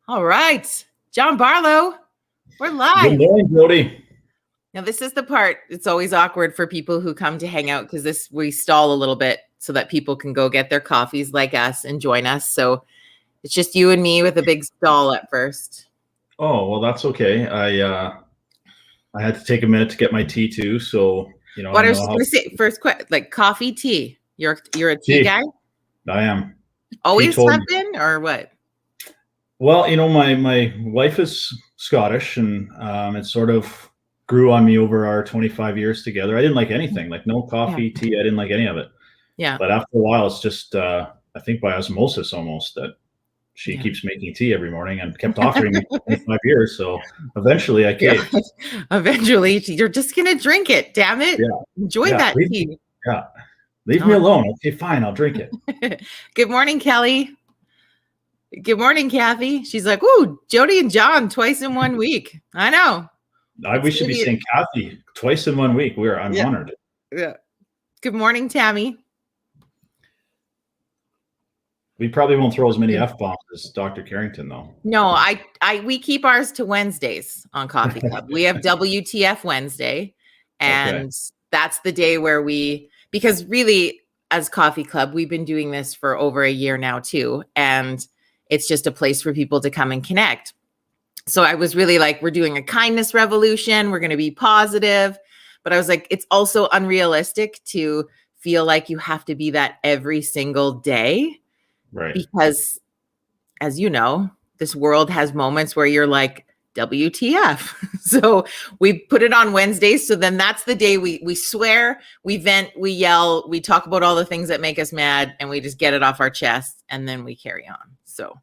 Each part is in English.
All right, John Barlow, we're live. Good morning, Jody. Now, this is the part, it's always awkward for people who come to hang out because we stall a little bit so that people can go get their coffees like us and join us. So it's just you and me with a big stall at first. Oh, well, that's okay. I had to take a minute to get my tea too. So, What I was going to say first, like coffee, tea. You're a tea guy? I am. Always have been, or what? Well, my wife is Scottish, and it sort of grew on me over our 25 years together. I didn't like anything, like no coffee, tea. I didn't like any of it. Yeah. But after a while, it's just, I think by osmosis almost, that she keeps making tea every morning and kept offering me 25 years. So eventually I caved. Eventually, you're just going to drink it. Damn it. Yeah. Enjoy that tea. Yeah. Leave me alone. Okay, fine. I'll drink it. Good morning, Kelly. Good morning, Kathy. She's like, ooh, Jody and John twice in 1 week. I know. We should be saying Kathy twice in 1 week. I'm honored. Yeah. Good morning, Tammy. We probably won't throw as many F-bombs as Dr. Carrington, though. No, we keep ours to Wednesdays on Coffee Club. We have WTF Wednesday, and that's the day where because really, as Coffee Club, we've been doing this for over a year now, too, and it's just a place for people to come and connect. So I was really like, we're doing a kindness revolution. We're going to be positive. But I was like, it's also unrealistic to feel like you have to be that every single day. Right. Because, as you know, this world has moments where you're like, WTF. So we put it on Wednesdays. So then that's the day we swear, we vent, we yell, we talk about all the things that make us mad, and we just get it off our chest, and then we carry on. So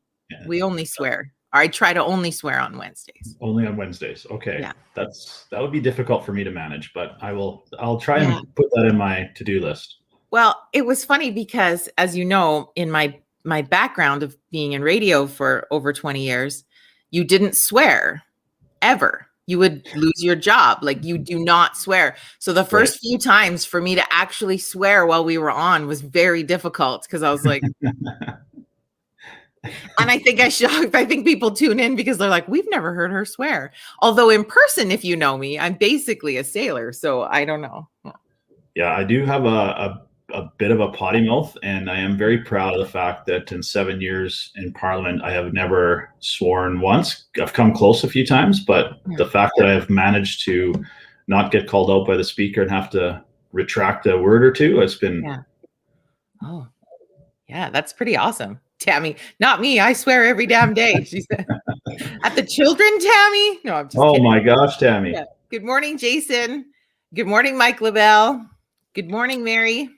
we only swear. I try to only swear on Wednesdays. Only on Wednesdays. Okay. Yeah. That would be difficult for me to manage, but I'll try and put that in my to-do list. Well, it was funny because, as you know, in my background of being in radio for over 20 years, you didn't swear ever. You would lose your job. Like, you do not swear. So the first few times for me to actually swear while we were on was very difficult because I was like, and I think people tune in because they're like, we've never heard her swear. Although in person, if you know me, I'm basically a sailor. So I don't know. Yeah, I do have a bit of a potty mouth, and I am very proud of the fact that in 7 years in Parliament, I have never sworn once. I've come close a few times, but the fact that I've managed to not get called out by the speaker and have to retract a word or two, it's been. Yeah. Oh, yeah, that's pretty awesome. Tammy, not me. I swear every damn day. She said, at the children, Tammy. No, I'm just kidding. My gosh, Tammy. Yeah. Good morning, Jason. Good morning, Mike LaBelle. Good morning, Mary.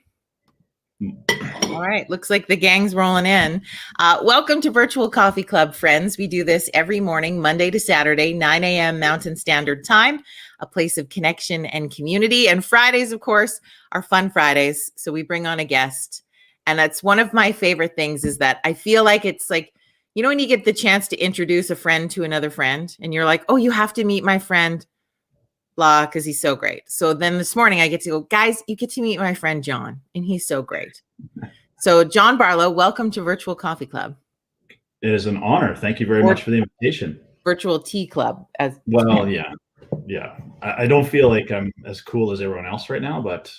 All right. Looks like the gang's rolling in. Welcome to Virtual Coffee Club, friends. We do this every morning, Monday to Saturday, 9 a.m. Mountain Standard Time, a place of connection and community. And Fridays, of course, are fun Fridays. So we bring on a guest. And that's one of my favorite things, is that I feel like it's like, you know, when you get the chance to introduce a friend to another friend and you're like, oh, you have to meet my friend, blah, because he's so great. So then this morning I get to go, guys, you get to meet my friend John, and he's so great. So John Barlow, welcome to Virtual Coffee Club. It is an honor. Thank you very much for the invitation. Virtual Tea Club. Yeah. I don't feel like I'm as cool as everyone else right now, but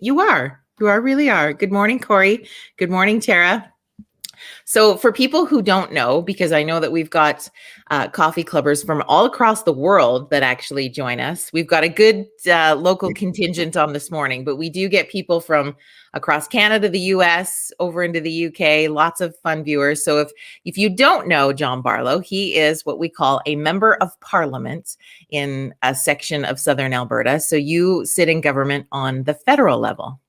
you are. Really are. Good morning, Corey. Good morning, Tara. So for people who don't know, because I know that we've got coffee clubbers from all across the world that actually join us. We've got a good local contingent on this morning, but we do get people from across Canada, the US, over into the UK, lots of fun viewers. So if you don't know John Barlow, he is what we call a member of parliament in a section of Southern Alberta. So you sit in government on the federal level.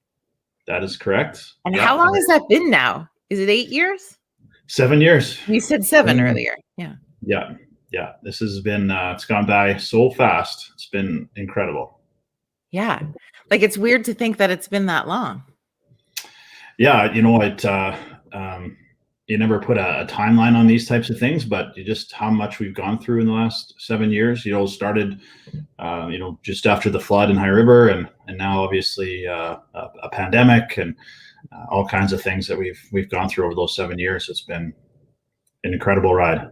That is correct. And how long has that been now? Is it 8 years? 7 years. You said 7 earlier. Yeah. Yeah. This has been, it's gone by so fast. It's been incredible. Yeah. Like, it's weird to think that it's been that long. Yeah. You know, you never put a timeline on these types of things, but just how much we've gone through in the last 7 years. You know, started, just after the flood in High River, and now obviously a pandemic and all kinds of things that we've gone through over those 7 years. It's been an incredible ride.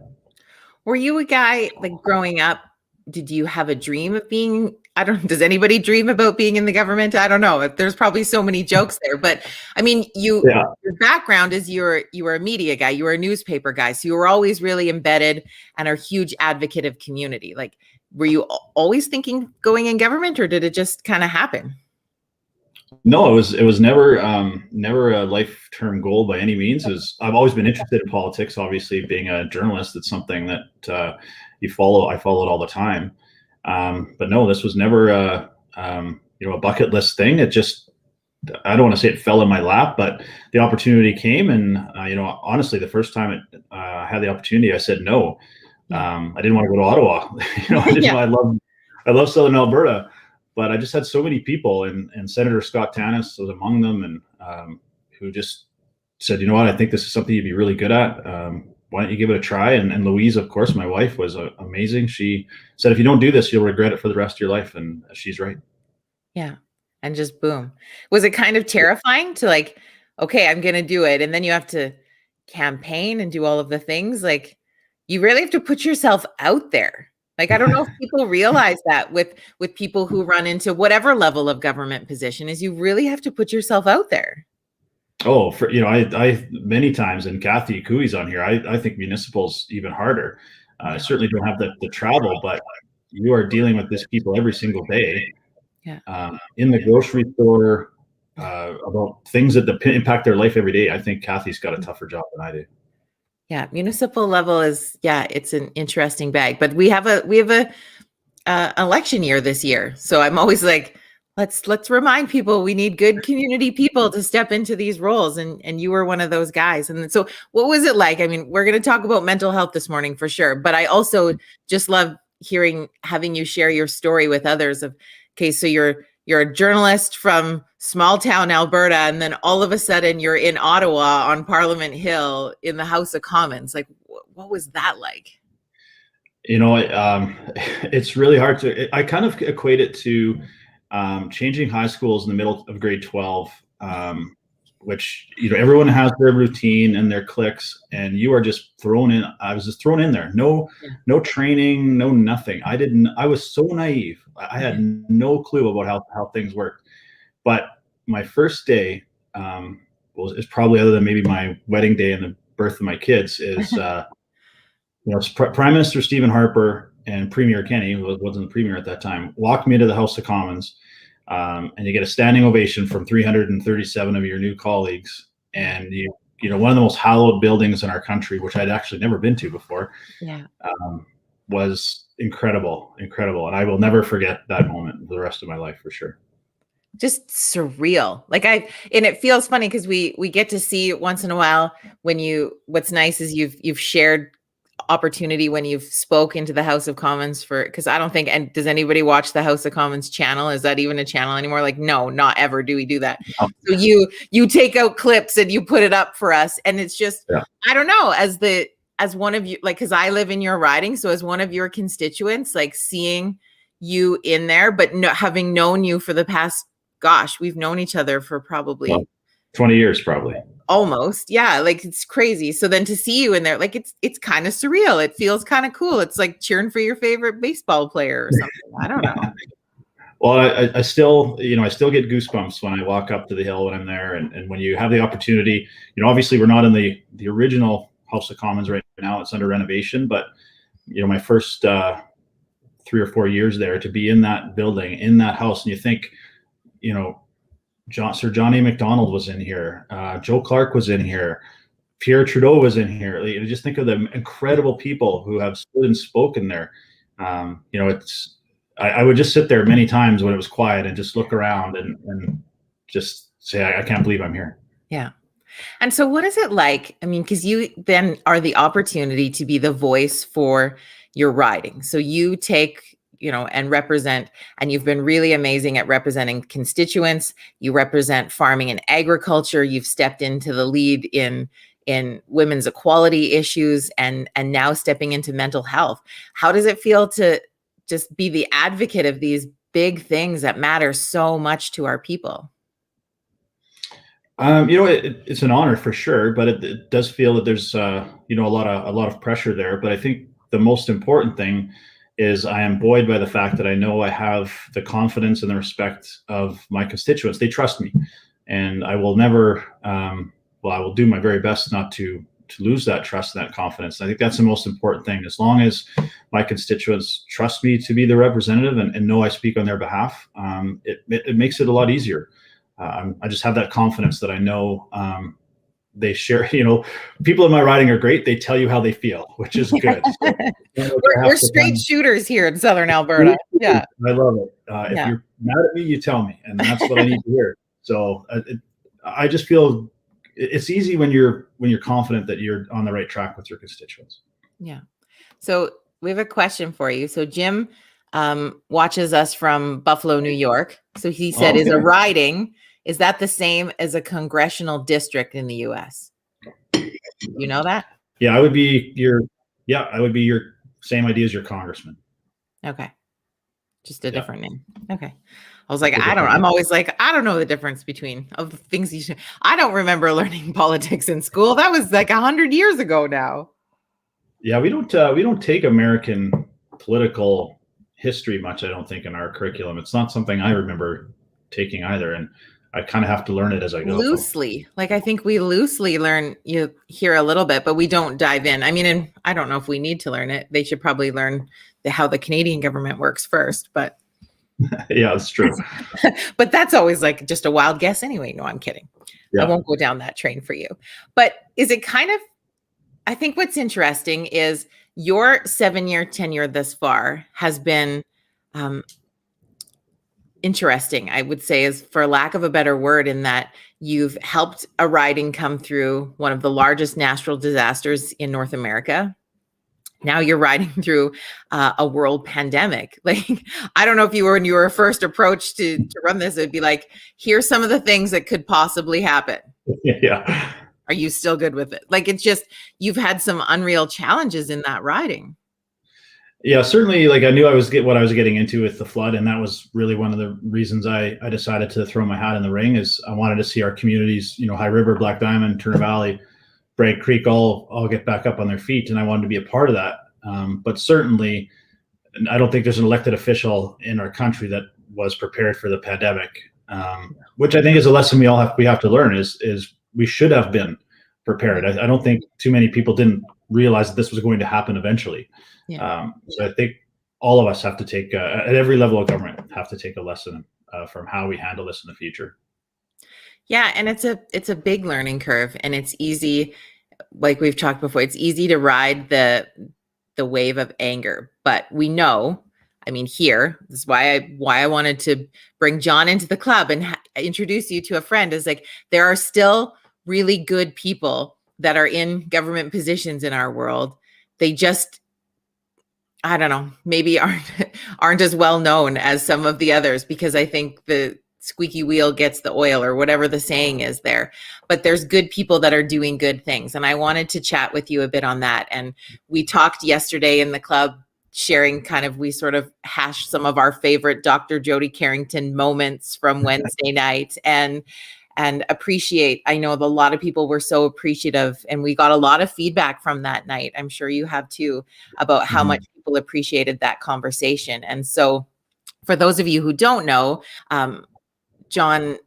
Were you a guy like growing up? Did you have a dream of being? I don't. Does anybody dream about being in the government? I don't know. There's probably so many jokes there, but I mean, Yeah. your background is you were a media guy, you were a newspaper guy, so you were always really embedded and are a huge advocate of community. Like, were you always thinking going in government, or did it just kind of happen? No, it was never a life-term goal by any means. I've always been interested in politics. Obviously, being a journalist, it's something that you follow. I followed all the time. But no, this was never a bucket list thing. It just, I don't want to say it fell in my lap, but the opportunity came, and honestly, the first time I had the opportunity, I said no. I didn't want to go to Ottawa. I didn't. Yeah. I love Southern Alberta, but I just had so many people, and Senator Scott Tanis was among them, and who just said, you know what, I think this is something you'd be really good at. Why don't you give it a try? And Louise, of course, my wife, was amazing. She said, if you don't do this, you'll regret it for the rest of your life. And she's right. Yeah. And just boom. Was it kind of terrifying to like, okay, I'm going to do it. And then you have to campaign and do all of the things. Like, you really have to put yourself out there. Like, I don't know if people realize that with people who run into whatever level of government position is you really have to put yourself out there. Oh, I many times, and Kathy Cooey's on here, I think municipal's even harder. I certainly don't have the travel, but you are dealing with these people every single day. Yeah. In the grocery store, about things that impact their life every day. I think Kathy's got a tougher job than I do. Yeah, municipal level is, it's an interesting bag, but we have a election year this year. So I'm always like, let's remind people we need good community people to step into these roles. And you were one of those guys. And so what was it like? I mean, we're going to talk about mental health this morning for sure, but I also just love having you share your story with others of, okay, so you're a journalist from small town Alberta, and then all of a sudden you're in Ottawa on Parliament Hill in the House of Commons. Like, what was that like? It's really hard I kind of equate it to changing high schools in the middle of grade 12, which, everyone has their routine and their cliques, and you are just thrown in. I was just thrown in there. No training, no nothing. I was so naive. I had no clue about how things worked. But my first day is probably, other than maybe my wedding day and the birth of my kids, is Prime Minister Stephen Harper and Premier Kenny, who wasn't the premier at that time, walked me into the House of Commons, and you get a standing ovation from 337 of your new colleagues, and one of the most hallowed buildings in our country, which I'd actually never been to before, was incredible, and I will never forget that moment for the rest of my life, for sure. Just surreal. And it feels funny because we get to see once in a while what's nice is you've shared opportunity when you've spoken to the House of Commons because I don't think, and does anybody watch the House of Commons channel? Is that even a channel anymore? Like, no, not ever do we do that. Oh. So you take out clips and you put it up for us. And it's just, I don't know, as one of you, like, because I live in your riding. So as one of your constituents, like seeing you in there, but having known you for the past, we've known each other for probably 20 years, probably. Almost. Yeah. Like, it's crazy. So then to see you in there, like, it's kind of surreal. It feels kind of cool. It's like cheering for your favorite baseball player or something. I don't know. Well, I still get goosebumps when I walk up to the Hill when I'm there. And when you have the opportunity, obviously we're not in the original House of Commons right now. It's under renovation, but my first 3 or 4 years there, to be in that building, in that house, and you think, Sir John A. Macdonald was in here. Joe Clark was in here. Pierre Trudeau was in here. Just think of the incredible people who have stood and spoken there. I would just sit there many times when it was quiet and just look around and just say, I can't believe I'm here. Yeah. And so what is it like? I mean, because you then are the opportunity to be the voice for your riding. So you take and represent, and you've been really amazing at representing constituents. You represent farming and agriculture. You've stepped into the lead in women's equality issues and now stepping into mental health. How does it feel to just be the advocate of these big things that matter so much to our people? It's an honor for sure, but it does feel that there's a lot of pressure there. But I think the most important thing is I am buoyed by the fact that I know I have the confidence and the respect of my constituents. They trust me, and I will never, I will do my very best not to lose that trust and that confidence. I think that's the most important thing. As long as my constituents trust me to be the representative and know I speak on their behalf, it makes it a lot easier. I just have that confidence that I know they share. People in my riding are great. They tell you how they feel, which is good. So, we're straight shooters here in Southern Alberta. Yeah, I love it. If you're mad at me, you tell me, and that's what I need to hear. So I just feel it's easy when you're confident that you're on the right track with your constituents. Yeah. So we have a question for you. So Jim watches us from Buffalo, New York. So he said, is a riding, is that the same as a congressional district in the US? You know that? Yeah, I would be your same idea as your congressman. Okay. Just a different name. Okay. I was like, I'm always like, I don't know the difference between of the things I don't remember learning politics in school. That was like 100 years ago now. Yeah, we don't take American political history much, I don't think, in our curriculum. It's not something I remember taking either. And I kind of have to learn it as I go. Loosely. Like, I think we loosely learn, you hear a little bit, but we don't dive in. I mean, and I don't know if we need to learn it. They should probably learn how the Canadian government works first, but yeah, that's true. But that's always like just a wild guess anyway. No, I'm kidding. Yeah. I won't go down that train for you. But is it kind of, I think what's interesting is your 7-year tenure thus far has been interesting, I would say, is for lack of a better word, in that you've helped a riding come through one of the largest natural disasters in North America. Now you're riding through a world pandemic. Like, I don't know if when you were first approached to run this, it'd be like, here's some of the things that could possibly happen. Yeah. Are you still good with it? Like, it's just, you've had some unreal challenges in that riding. Yeah, certainly. Like, I knew what I was getting into with the flood. And that was really one of the reasons I decided to throw my hat in the ring. Is I wanted to see our communities, High River, Black Diamond, Turner Valley, Bragg Creek, all get back up on their feet, and I wanted to be a part of that. But certainly, I don't think there's an elected official in our country that was prepared for the pandemic, which I think is a lesson we have to learn. Is we should have been prepared. I don't think too many people didn't realize that this was going to happen eventually. Yeah. So I think all of us have to take, at every level of government, have to take a lesson from how we handle this in the future. Yeah, and it's a big learning curve, and it's easy, like we've talked before, it's easy to ride the wave of anger. But we know, I mean, here, this is why I wanted to bring John into the club and introduce you to a friend, is like, there are still really good people that are in government positions in our world. They just, I don't know, maybe aren't as well known as some of the others, because I think the squeaky wheel gets the oil, or whatever the saying is there. But there's good people that are doing good things. And I wanted to chat with you a bit on that. And we talked yesterday in the club, sharing we sort of hashed some of our favorite Dr. Jody Carrington moments from Wednesday night, and appreciate, I know a lot of people were so appreciative, and we got a lot of feedback from that night. I'm sure you have too, about how much people appreciated that conversation. And so for those of you who don't know, John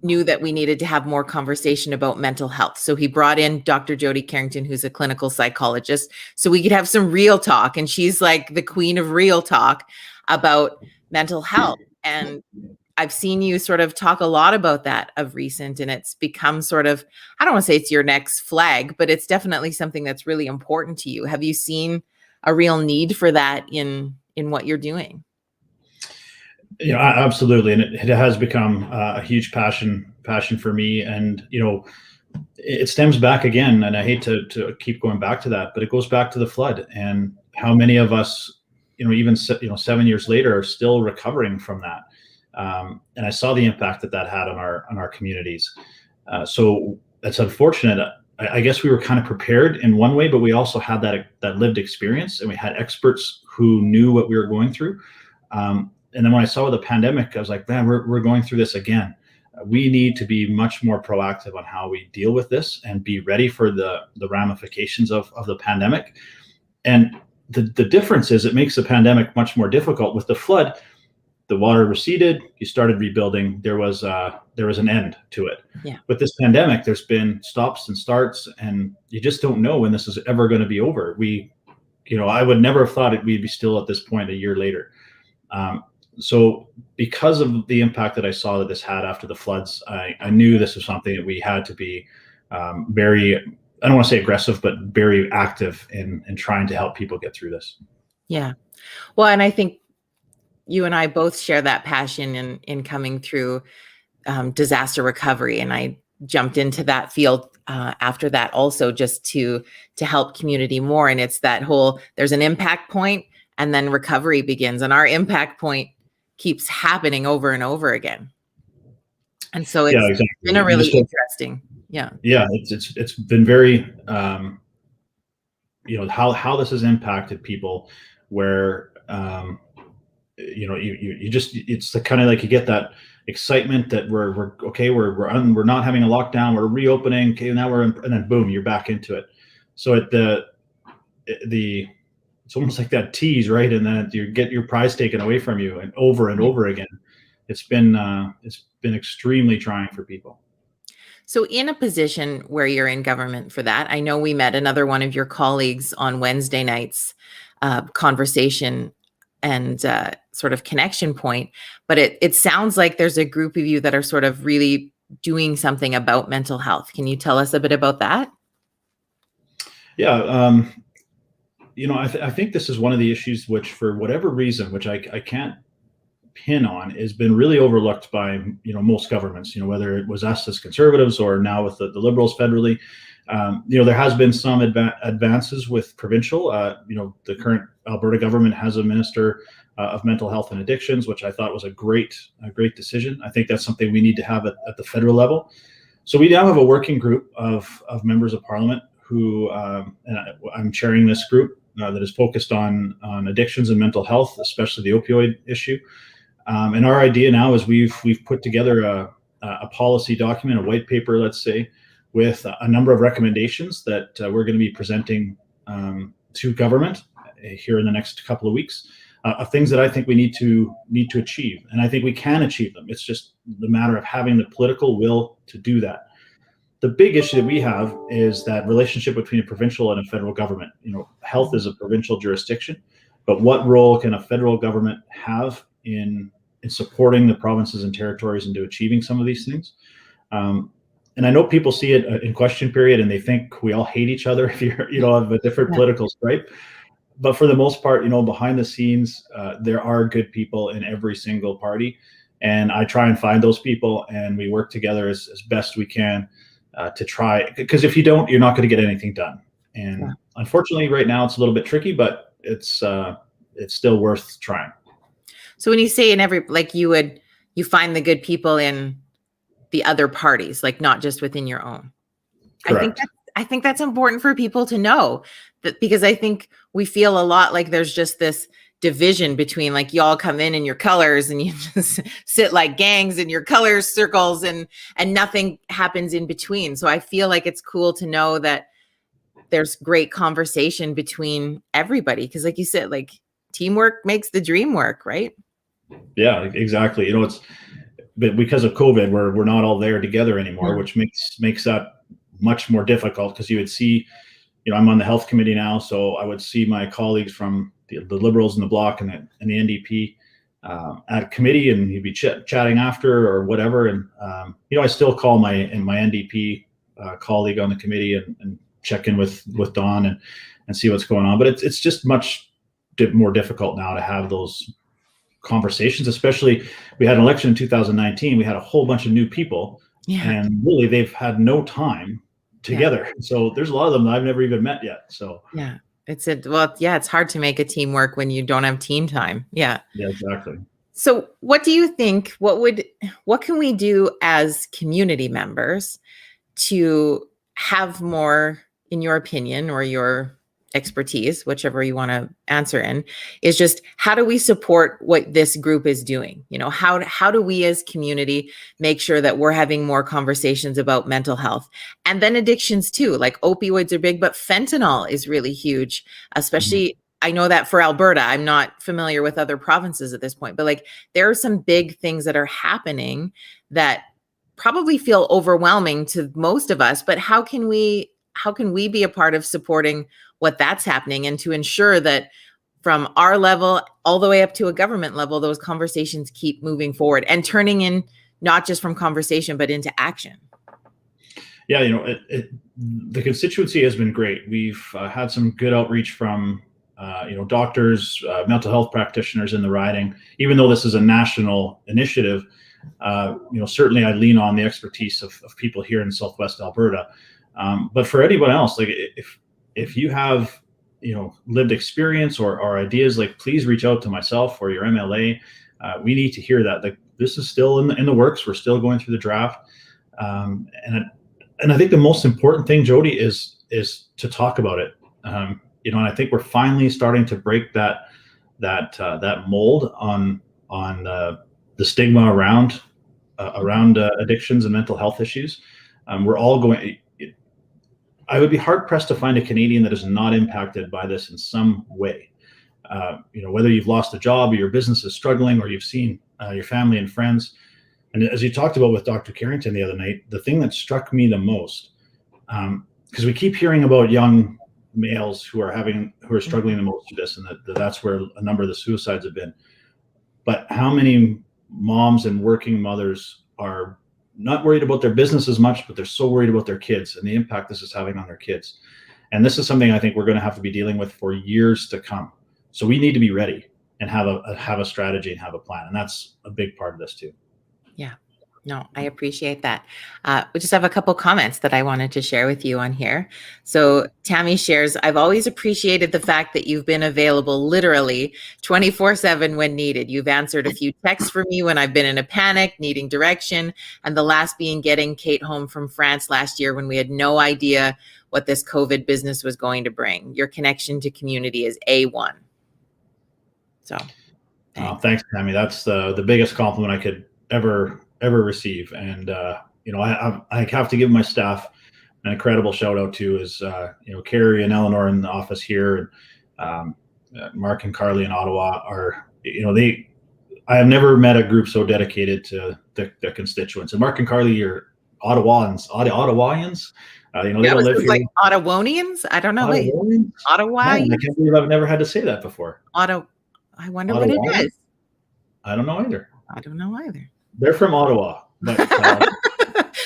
knew that we needed to have more conversation about mental health. So he brought in Dr. Jody Carrington, who's a clinical psychologist, so we could have some real talk. And she's like the queen of real talk about mental health. And I've seen you sort of talk a lot about that of recent, and it's become sort of, I don't want to say it's your next flag, but it's definitely something that's really important to you. Have you seen a real need for that in what you're doing? Yeah, absolutely. And it has become a huge passion for me. And, it stems back again, and I hate to keep going back to that, but it goes back to the flood, and how many of us, even 7 years later, are still recovering from that. And I saw the impact that had on our communities. So it's unfortunate. I guess we were kind of prepared in one way, but we also had that lived experience, and we had experts who knew what we were going through. And then when I saw the pandemic, I was like, man, we're going through this again. We need to be much more proactive on how we deal with this and be ready for the ramifications of the pandemic. And the difference is it makes the pandemic much more difficult. With the flood, the water receded, you started rebuilding, there was an end to it. Yeah. With this pandemic, there's been stops and starts, and you just don't know when this is ever going to be over. I would never have thought we'd be still at this point a year later. So because of the impact that I saw that this had after the floods, I knew this was something that we had to be very, I don't want to say aggressive, but very active in trying to help people get through this. Yeah. Well, and I think you and I both share that passion in coming through disaster recovery. And I jumped into that field after that also, just to help community more. And it's that whole, there's an impact point and then recovery begins, and our impact point keeps happening over and over again. And so it's been a really interesting. Yeah. It's been very, how this has impacted people, where, you just, it's the kind of like, you get that excitement that we're okay, we're not having a lockdown, we're reopening, okay, now and then boom, you're back into it. So it's almost like that tease, right? And then you get your prize taken away from you, and over again. It's been extremely trying for people. So in a position where you're in government for that, I know we met another one of your colleagues on Wednesday night's conversation and sort of connection point, but it sounds like there's a group of you that are sort of really doing something about mental health. Can you tell us a bit about that? Yeah. I think this is one of the issues which, for whatever reason, which I can't pin on, has been really overlooked by most governments. Whether it was us as Conservatives or now with the Liberals federally. There has been some advances with provincial. The current Alberta government has a minister of mental health and addictions, which I thought was a great decision. I think that's something we need to have at the federal level. So we now have a working group of members of Parliament who, and I'm chairing this group that is focused on addictions and mental health, especially the opioid issue. And our idea now is we've put together a policy document, a white paper, let's say, with a number of recommendations that we're going to be presenting to government here in the next couple of weeks, of things that I think we need to achieve. And I think we can achieve them. It's just the matter of having the political will to do that. The big issue that we have is that relationship between a provincial and a federal government. Health is a provincial jurisdiction, but what role can a federal government have in supporting the provinces and territories into achieving some of these things? And I know people see it in question period and they think we all hate each other if you're, have a different political stripe. But for the most part, behind the scenes, there are good people in every single party. And I try and find those people, and we work together as best we can to try, because if you don't, you're not going to get anything done. And unfortunately, right now it's a little bit tricky, but it's still worth trying. So when you say in every, like you find the good people in the other parties, like not just within your own. Correct. I think that's important for people to know, that because I think we feel a lot like there's just this division between, like, y'all come in your colors and you just sit like gangs in your colors circles and nothing happens in between. So I feel like it's cool to know that there's great conversation between everybody, because like you said, like, teamwork makes the dream work, right? Yeah, exactly. It's because of COVID, we're not all there together anymore, which makes that much more difficult, because you would see, I'm on the health committee now, so I would see my colleagues from the Liberals in the Bloc and the NDP at committee, and you'd be chatting after or whatever. And I still call my NDP colleague on the committee and check in with Dawn and see what's going on. But it's just much more difficult now to have those conversations. Especially, we had an election in 2019. We had a whole bunch of new people, and really they've had no time together. So there's a lot of them that I've never even met yet. So it's hard to make a team work when you don't have team time. Yeah, exactly. So what do you think, what can we do as community members to have more, in your opinion or your expertise, whichever you want to answer in, is just how do we support what this group is doing? How do we as community make sure that we're having more conversations about mental health and then addictions too? Like opioids are big, but fentanyl is really huge, especially I know that for Alberta. I'm not familiar with other provinces at this point, but like there are some big things that are happening that probably feel overwhelming to most of us, but how can we be a part of supporting what that's happening and to ensure that from our level all the way up to a government level, those conversations keep moving forward and turning in not just from conversation, but into action? Yeah, the constituency has been great. We've had some good outreach from, doctors, mental health practitioners in the riding. Even though this is a national initiative, certainly I lean on the expertise of people here in Southwest Alberta. But for anyone else, like if you have, lived experience or ideas, like please reach out to myself or your MLA. We need to hear that. Like this is still in the works. We're still going through the draft. And I think the most important thing, Jody, is to talk about it. And I think we're finally starting to break that mold on the stigma around addictions and mental health issues. We're all going. I would be hard pressed to find a Canadian that is not impacted by this in some way. Whether you've lost a job or your business is struggling, or you've seen your family and friends. And as you talked about with Dr. Carrington the other night, the thing that struck me the most, because we keep hearing about young males who are struggling the most with this, and that's where a number of the suicides have been. But how many moms and working mothers are not worried about their business as much, but they're so worried about their kids and the impact this is having on their kids. And this is something I think we're going to have to be dealing with for years to come. So we need to be ready and have a strategy and have a plan. And that's a big part of this too. Yeah, no, I appreciate that. We just have a couple comments that I wanted to share with you on here. So Tammy shares, I've always appreciated the fact that you've been available literally 24/7 when needed. You've answered a few texts for me when I've been in a panic, needing direction, and the last being getting Kate home from France last year when we had no idea what this COVID business was going to bring. Your connection to community is A1. So thanks, Tammy. That's the biggest compliment I could ever receive. And I have to give my staff an incredible shout out too, is Carrie and Eleanor in the office here, and Mark and Carly in Ottawa are, I have never met a group so dedicated to the constituents. And Mark and Carly are Ottawans. They don't live here. Like Ottawanians? I don't know. Ottawa. I can't believe I've never had to say that before. I wonder what it is. I don't know either. They're from Ottawa, but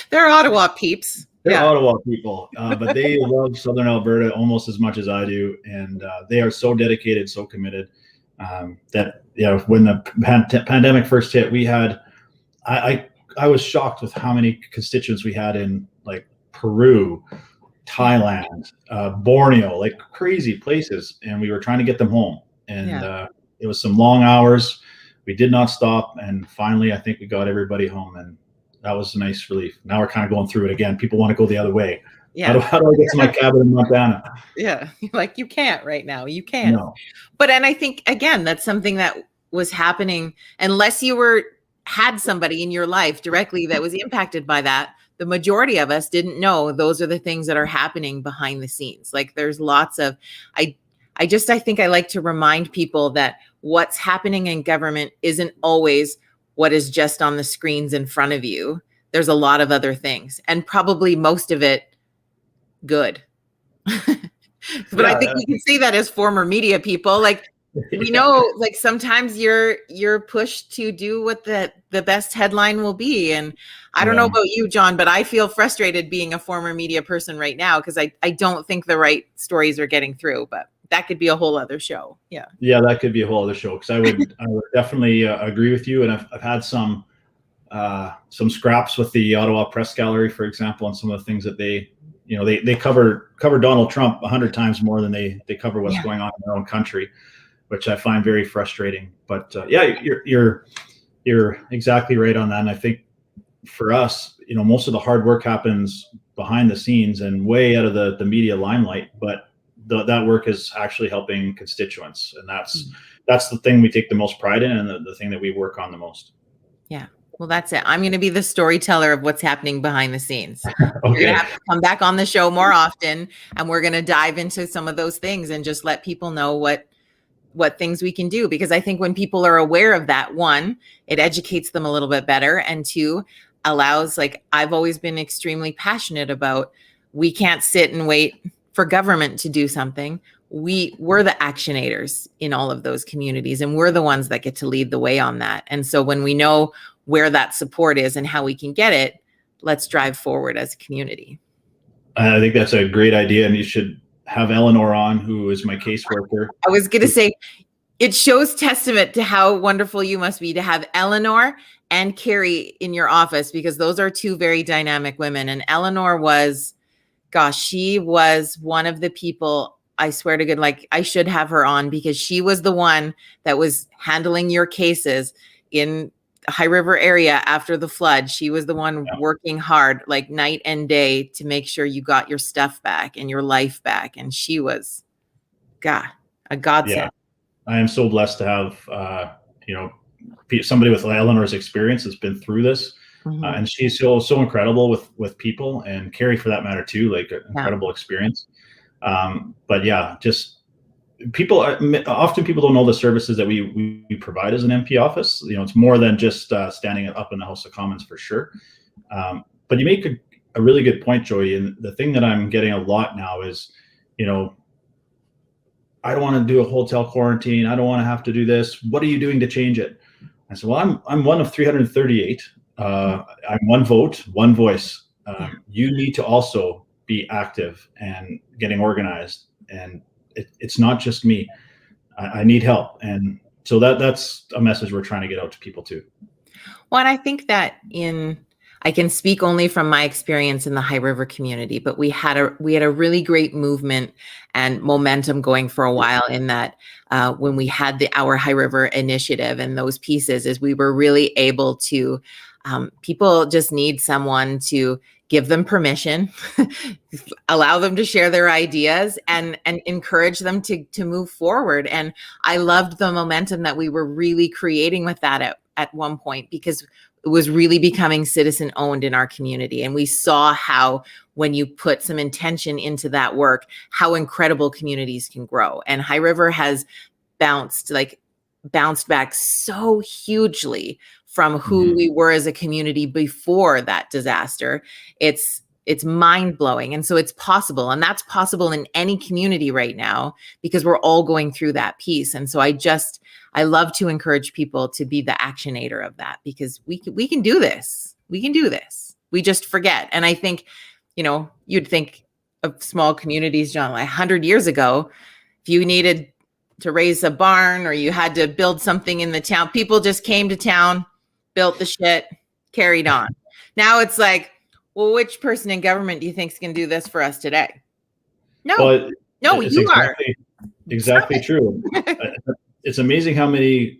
they're Ottawa peeps. They're Ottawa people, but they love Southern Alberta almost as much as I do, and they are so dedicated, so committed that when the pandemic first hit, we had I was shocked with how many constituents we had in like Peru, Thailand, Borneo, like crazy places, and we were trying to get them home, and it was some long hours. We did not stop, and finally, I think we got everybody home, and that was a nice relief. Now we're kind of going through it again. People want to go the other way. Yeah. How do I get to my cabin in Montana? Yeah, like you can't right now. You can't. No. And I think again, that's something that was happening unless you had somebody in your life directly that was impacted by that. The majority of us didn't know those are the things that are happening behind the scenes. Like there's lots of I think I like to remind people that what's happening in government isn't always what is just on the screens in front of you. There's a lot of other things, and probably most of it good. But I think we can say that as former media people, like we know, like sometimes you're pushed to do what the best headline will be. And I don't know about you, John, but I feel frustrated being a former media person right now because I don't think the right stories are getting through, but that could be a whole other show. Yeah, that could be a whole other show, because I would definitely agree with you. And I've had some scraps with the Ottawa Press Gallery, for example, and some of the things that they cover Donald Trump 100 times more than they cover what's going on in their own country, which I find very frustrating. But you're exactly right on that. And I think for us, most of the hard work happens behind the scenes and way out of the media limelight, but that work is actually helping constituents, and that's the thing we take the most pride in, and the thing that we work on the most. Yeah. Well, that's it. I'm going to be the storyteller of what's happening behind the scenes. Okay. You're going to have to come back on the show more often, and we're going to dive into some of those things and just let people know what things we can do. Because I think when people are aware of that, one, it educates them a little bit better, and two, allows, like, I've always been extremely passionate about, we can't sit and wait for government to do something. We're the actionators in all of those communities, and we're the ones that get to lead the way on that. And so when we know where that support is and how we can get it, let's drive forward as a community. I think that's a great idea, and you should have Eleanor on, who is my caseworker. I was going to say, it shows testament to how wonderful you must be to have Eleanor and Carrie in your office, because those are two very dynamic women. And Eleanor was, gosh, she was one of the people, I swear to God, like, I should have her on, because she was the one that was handling your cases in the High River area after the flood. She was the one working hard, like night and day, to make sure you got your stuff back and your life back. And she was, God, a godsend. Yeah, I am so blessed to have, somebody with Eleanor's experience that's been through this. And she's so incredible with people, and Carrie for that matter too, like incredible experience. But yeah, just often people don't know the services that we provide as an MP office. It's more than just standing up in the House of Commons, for sure. But you make a really good point, Joey. And the thing that I'm getting a lot now is, I don't want to do a hotel quarantine. I don't want to have to do this. What are you doing to change it? I said, well, I'm one of 338. I'm one vote, one voice. You need to also be active and getting organized. And it's not just me. I need help. And so that's a message we're trying to get out to people too. Well, and I think that I can speak only from my experience in the High River community, but we had a really great movement and momentum going for a while in that when we had our High River initiative and those pieces, is we were really able to, people just need someone to give them permission, allow them to share their ideas, and encourage them to move forward. And I loved the momentum that we were really creating with that at one point, because it was really becoming citizen owned in our community. And we saw how, when you put some intention into that work, how incredible communities can grow. And High River has bounced back so hugely from who we were as a community before that disaster. It's mind-blowing. And so it's possible. And that's possible in any community right now, because we're all going through that piece. And so I love to encourage people to be the actionator of that, because we can do this. We can do this. We just forget. And I think, you'd think of small communities, John, like 100 years ago, if you needed to raise a barn or you had to build something in the town, people just came to town, built the shit, carried on. Now it's like, well, which person in government do you think is going to do this for us today? No, well, you are. Exactly true. It's amazing how many,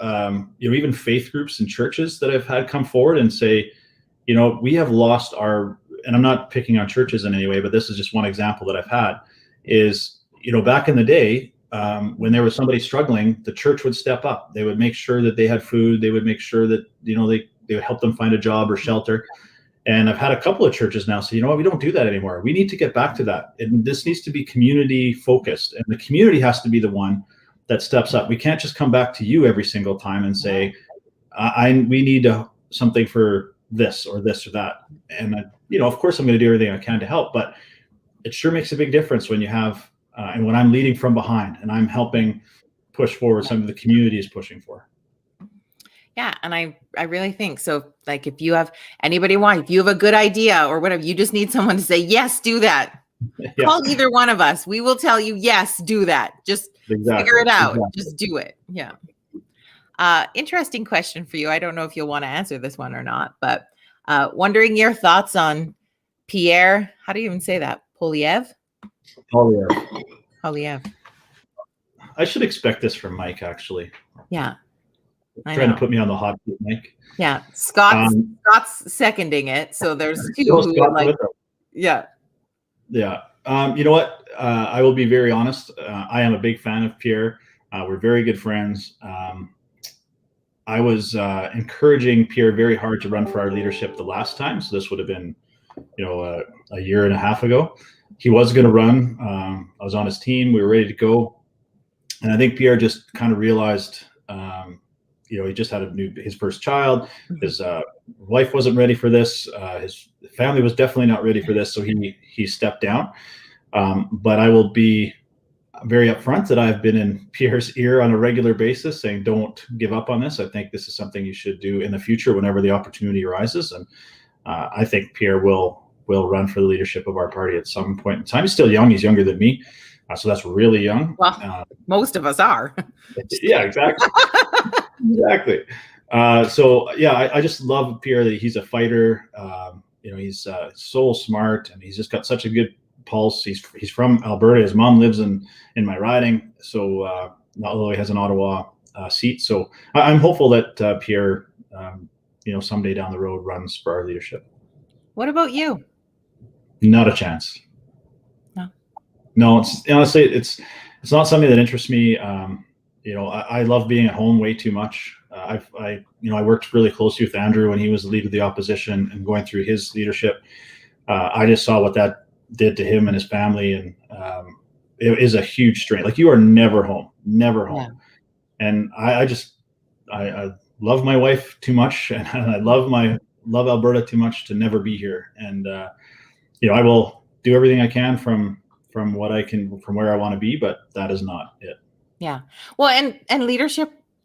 even faith groups and churches that I've had come forward and say, we have lost and I'm not picking on churches in any way, but this is just one example that I've had is, back in the day, when there was somebody struggling, the church would step up. They would make sure that they had food. They would make sure that, they would help them find a job or shelter. And I've had a couple of churches now say, we don't do that anymore. We need to get back to that. And this needs to be community focused. And the community has to be the one that steps up. We can't just come back to you every single time and say, we need something for this or that. And, of course I'm going to do everything I can to help, but it sure makes a big difference when you have, and when I'm leading from behind and I'm helping push forward something the community is pushing for. Yeah. And I really think so. Like, if you have if you have a good idea or whatever, you just need someone to say, yes, do that. Yeah. Call either one of us. We will tell you, yes, do that. Just figure it out. Exactly. Just do it. Yeah. Interesting question for you. I don't know if you'll want to answer this one or not, but wondering your thoughts on Pierre. How do you even say that? Poilievre? Poilievre. I should expect this from Mike, actually. Yeah. Trying to put me on the hot seat, Mike. Yeah. Scott's seconding it. So there's two who would like. Yeah. Yeah. You know what? I will be very honest. I am a big fan of Pierre. We're very good friends. I was encouraging Pierre very hard to run for our leadership the last time. So this would have been, a year and a half ago. He was going to run. I was on his team. We were ready to go. And I think Pierre just kind of realized, he just had his first child. His wife wasn't ready for this. His family was definitely not ready for this. So he stepped down. But I will be very upfront that I've been in Pierre's ear on a regular basis saying, don't give up on this. I think this is something you should do in the future whenever the opportunity arises. And I think Pierre will run for the leadership of our party at some point in time. He's still young. He's younger than me. So that's really young. Well, most of us are. Yeah, exactly. Exactly. I just love Pierre that he's a fighter. He's so smart, and he's just got such a good pulse. He's from Alberta. His mom lives in my riding. So although he has an Ottawa seat. So I'm hopeful that Pierre, someday down the road runs for our leadership. What about you? Not a chance. No, it's honestly, it's not something that interests me. I love being at home way too much. I worked really closely with Andrew when he was the leader of the opposition and going through his leadership. I just saw what that did to him and his family, and it is a huge strain. Like, you are never home. Yeah. And I love my wife too much, and I love Alberta too much to never be here. And I will do everything I can from where I want to be, but that is not it. Yeah. Well, and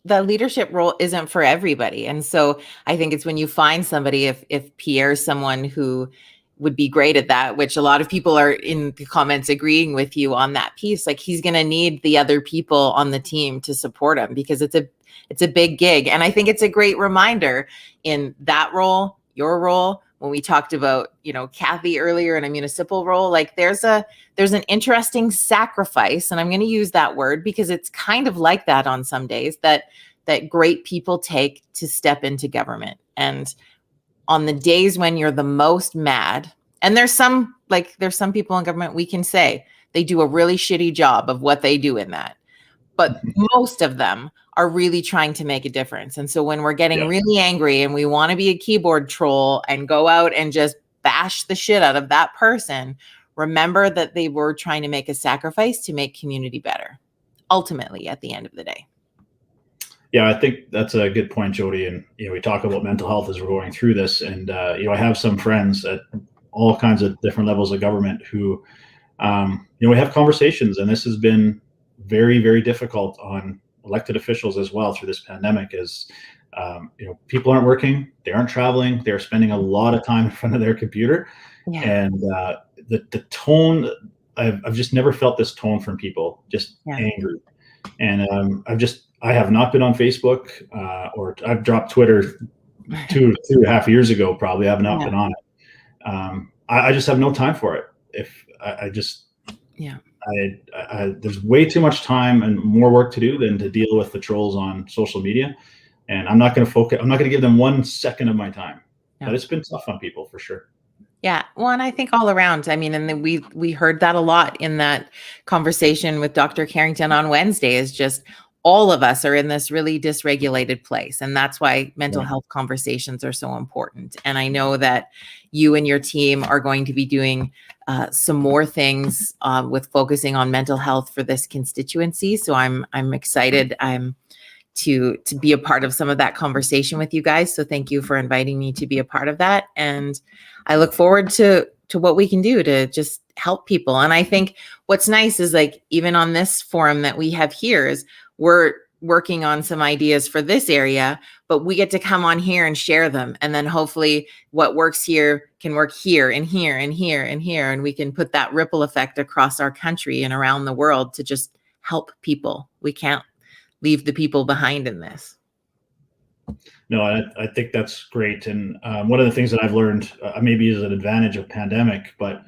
the leadership role isn't for everybody. And so I think it's when you find somebody, if Pierre's someone who would be great at that, which a lot of people are in the comments agreeing with you on that piece, like, he's going to need the other people on the team to support him, because it's a big gig. And I think it's a great reminder in that role, your role, when we talked about, Kathy earlier in a municipal role, like there's an interesting sacrifice, and I'm going to use that word because it's kind of like that on some days that great people take to step into government. And on the days when you're the most mad, and there's some people in government, we can say they do a really shitty job of what they do in that, but most of them are really trying to make a difference. And so when we're getting really angry and we want to be a keyboard troll and go out and just bash the shit out of that person, remember that they were trying to make a sacrifice to make community better, ultimately, at the end of the day. Yeah, I think that's a good point, Jody. And, we talk about mental health as we're going through this. And, I have some friends at all kinds of different levels of government who, we have conversations, and this has been very, very difficult on elected officials as well through this pandemic. Is people aren't working, they aren't traveling, they're spending a lot of time in front of their computer. And the tone, I've just never felt this tone from people, just angry. And I have not been on Facebook, or I've dropped Twitter two and a half years ago, probably. I have not been on it. I just have no time for it. There's way too much time and more work to do than to deal with the trolls on social media. And I'm not going to give them 1 second of my time. But it's been tough on people, for sure. Yeah. Well, and I think all around, and then we heard that a lot in that conversation with Dr. Carrington on Wednesday, is just all of us are in this really dysregulated place. And that's why mental health conversations are so important. And I know that you and your team are going to be doing some more things with focusing on mental health for this constituency. So I'm excited to be a part of some of that conversation with you guys. So thank you for inviting me to be a part of that. And I look forward to what we can do to just help people. And I think what's nice is, like, even on this forum that we have here, is we're working on some ideas for this area, but we get to come on here and share them. And then hopefully what works here can work here and here and here and here. And we can put that ripple effect across our country and around the world to just help people. We can't leave the people behind in this. No, I think that's great. And one of the things that I've learned, maybe is an advantage of pandemic, but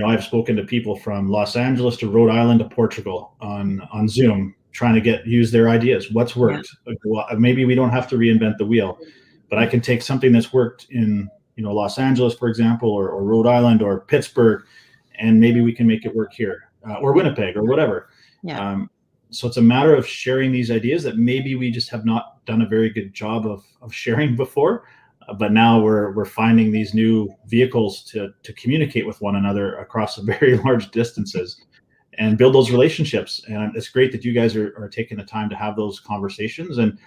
I've spoken to people from Los Angeles to Rhode Island to Portugal on Zoom, trying to use their ideas. What's worked? Maybe we don't have to reinvent the wheel, but I can take something that's worked in Los Angeles, for example, or Rhode Island or Pittsburgh, and maybe we can make it work here. or Winnipeg or whatever. Yeah. So it's a matter of sharing these ideas that maybe we just have not done a very good job of sharing before. But now we're finding these new vehicles to communicate with one another across very large distances and build those relationships. And it's great that you guys are taking the time to have those conversations. And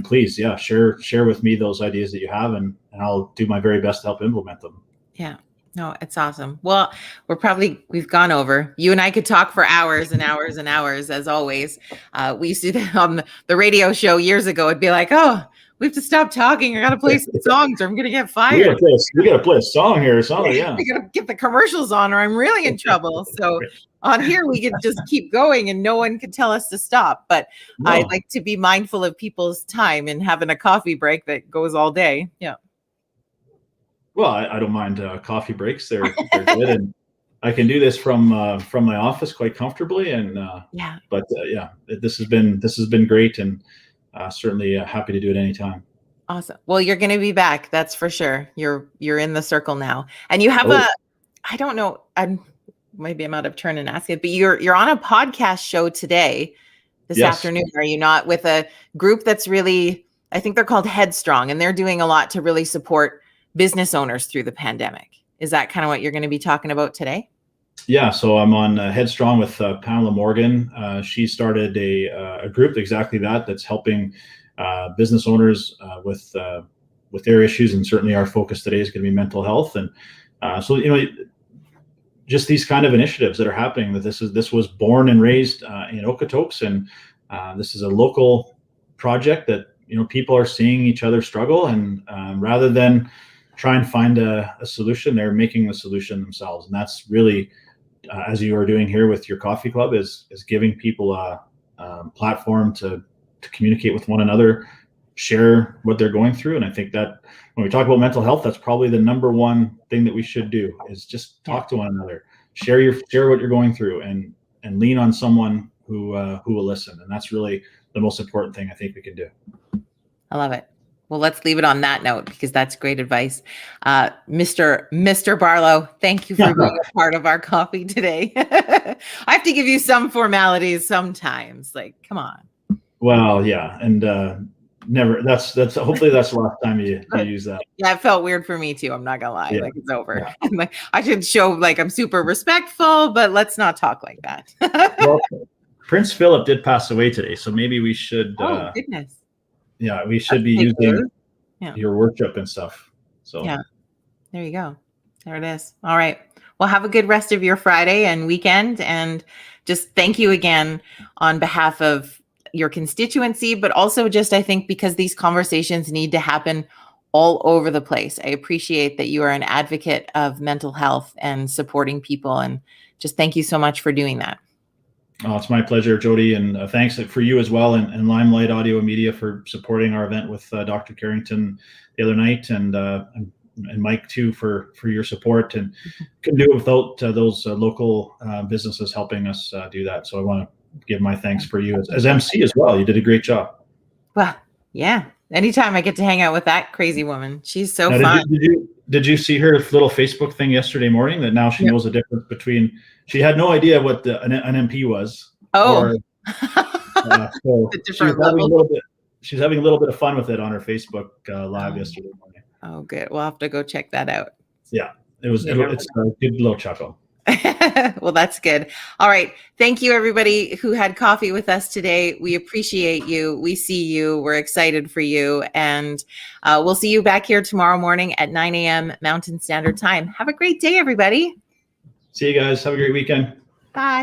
please, yeah, share with me those ideas that you have, and I'll do my very best to help implement them. Yeah. No, it's awesome. Well, we've gone over. You and I could talk for hours and hours and hours, as always. We used to on the radio show years ago. It'd be like, oh, we have to stop talking. I got to play some songs, or I'm going to get fired. We got to play a song here, or something. Yeah, we got to get the commercials on, or I'm really in trouble. So on here, we could just keep going, and no one could tell us to stop. But no. I like to be mindful of people's time and having a coffee break that goes all day. Yeah. Well, I don't mind coffee breaks. They're good, and I can do this from my office quite comfortably. And yeah, but yeah, this has been great, and certainly happy to do it anytime. Awesome. Well, you're going to be back. That's for sure. You're in the circle now, and you have I don't know. Maybe I'm out of turn and asking it, but you're on a podcast show today, this afternoon. Are you not, with a group that's really? I think they're called Headstrong, and they're doing a lot to really support business owners through the pandemic. Is that kind of what you're going to be talking about today? Yeah, so I'm on Headstrong with Pamela Morgan. She started a group exactly that's helping business owners with their issues, and certainly our focus today is going to be mental health. And so just these kind of initiatives that are happening. That this was born and raised in Okotoks, and this is a local project that people are seeing each other struggle, and rather than try and find a solution, they're making the solution themselves. And that's really, as you are doing here with your coffee club, is giving people a platform to communicate with one another, share what they're going through. And I think that when we talk about mental health, that's probably the number one thing that we should do, is just talk to one another, share what you're going through, and lean on someone who will listen. And that's really the most important thing I think we can do. I love it. Well, let's leave it on that note, because that's great advice. Mr. Barlow, thank you for being a part of our coffee today. I have to give you some formalities sometimes. Like, come on. Well, yeah. And never, that's hopefully that's the last time you use that. Yeah, it felt weird for me too. I'm not gonna lie. Yeah. Like, it's over. Yeah. I'm like, I should show like I'm super respectful, but let's not talk like that. Well, Prince Philip did pass away today, so maybe we should goodness. Yeah, we should be using your worship and stuff. So yeah, there you go. There it is. All right. Well, have a good rest of your Friday and weekend. And just thank you again on behalf of your constituency, but also just, I think, because these conversations need to happen all over the place. I appreciate that you are an advocate of mental health and supporting people. And just thank you so much for doing that. Oh, it's my pleasure, Jody, and thanks for you as well, and Limelight Audio and Media for supporting our event with Dr. Carrington the other night, and Mike too for your support. And couldn't do it without those local businesses helping us do that. So I want to give my thanks for you as MC as well. You did a great job. Well, yeah. Anytime I get to hang out with that crazy woman, she's so fun. Did you see her little Facebook thing yesterday morning that now she knows the difference between? She had no idea what an MP was. Oh, so she's having a little bit of fun with it on her Facebook live yesterday morning. Oh, good. We'll have to go check that out. Yeah, it's a good little chuckle. Well, that's good. All right. Thank you, everybody who had coffee with us today. We appreciate you. We see you. We're excited for you. And we'll see you back here tomorrow morning at 9 a.m. Mountain Standard Time. Have a great day, everybody. See you guys. Have a great weekend. Bye.